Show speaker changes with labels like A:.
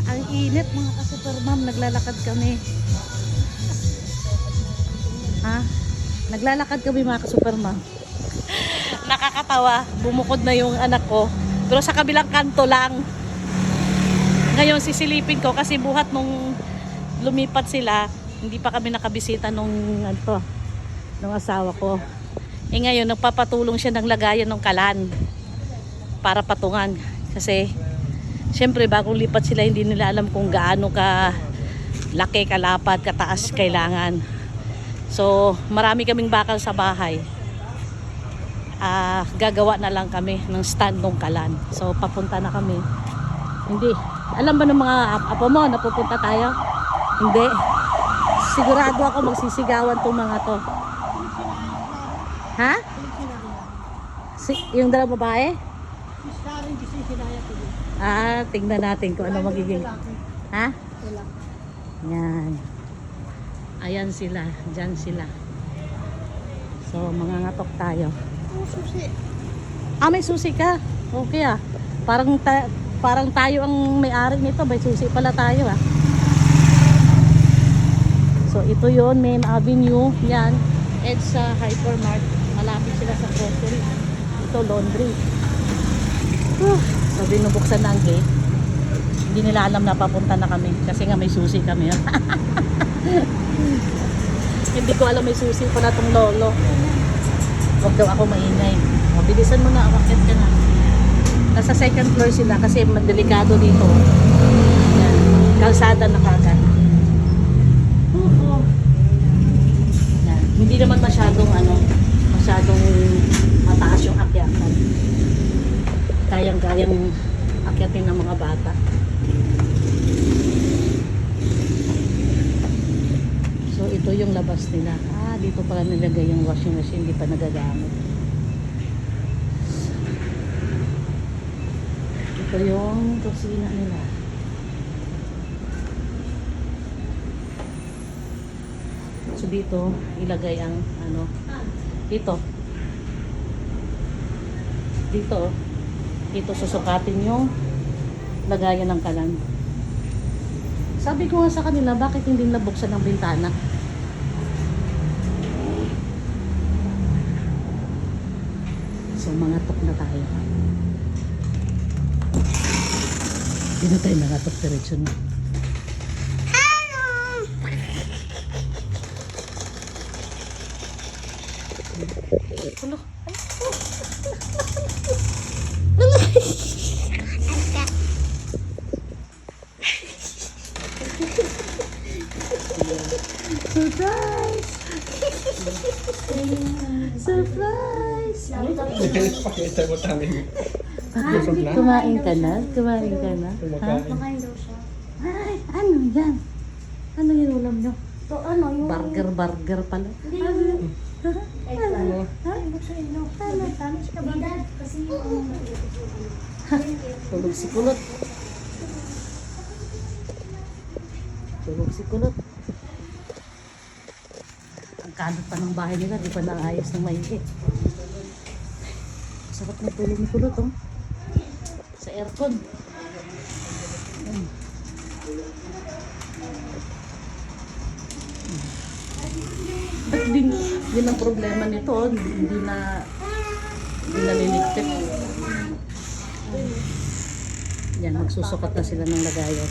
A: Ang init mga ka-super ma'am, naglalakad kami. Ha? Naglalakad kami mga ka-super ma'am. Nakakatawa, bumukod na yung anak ko. Pero sa kabilang kanto lang. Ngayon sisilipin ko kasi buhat nung lumipat sila, hindi pa kami nakabisita nung asawa ko. Eh ngayon nagpapatulong siya ng lagayan ng kalan para patungan. Kasi siyempre bagong lipat sila, hindi nila alam kung gaano ka laki, kalapad, kataas kailangan. So marami kaming bakal sa bahay. Gagawa na lang kami ng stand ng kalan. So papunta na kami. Hindi. Alam ba ng mga apo mo na pupunta tayo? Hindi. Sigurado ako magsisigawan tong mga to. Ha? Yung dalawang babae? Tingnan natin kung ano magiging. Ha? Yan. Ayan sila. Diyan sila. So, mangangatok tayo. May susi ka? Okay Parang tayo ang may-ari nito. May susi pala tayo So, ito yon Main Avenue. Yan. EDSA Hypermart. Malapit sila sa grocery. Ito, laundry. So, binubuksan na ang gate. Hindi nila alam na papunta na kami. Kasi nga may susi kami. Hindi ko alam may susi pala tong lolo. Huwag daw ako maingay. Bilisan mo na, awakyat ka na. Nasa second floor sila kasi delikado dito. Yan. Kalsada na kagad. Yan. Hindi naman masyadong mataas yung akyatan. Kayang-kayang akyatin ng mga bata. So ito yung labas nila. Dito pala nilagay yung washing machine, hindi pa nagagamit. Ito yung kusina nila. So dito ilagay ang dito susukatin yung lagayan ng kalan. Sabi ko nga sa kanila, bakit hindi nabuksan ang bintana? So mangatok na tayo. Hindi na tayo nangatok diretso na. Hello. Surprise! Surprise!
B: Pakita mo tayo.
A: Kumain ka na? Kumain ka na? Ha?
C: Kumakain daw siya.
A: Ay, ano yan? Ano yung ulam nyo?
C: So, ano yung...
A: Burger pala.
C: Hindi yung... Ano? Ay, buksan ino. Ano? Tamis ka ba? Kasi yung...
A: Tulog si Kulot. Tulog si Kulot. Ang kanot pa ng bahay nila, di pa naayos ng maigi. Sarap na tulog ni Kulot, sa aircon. Ba't din ang problema nito, hindi na liligpit. Yan, magsusukat na sila ng lagayan.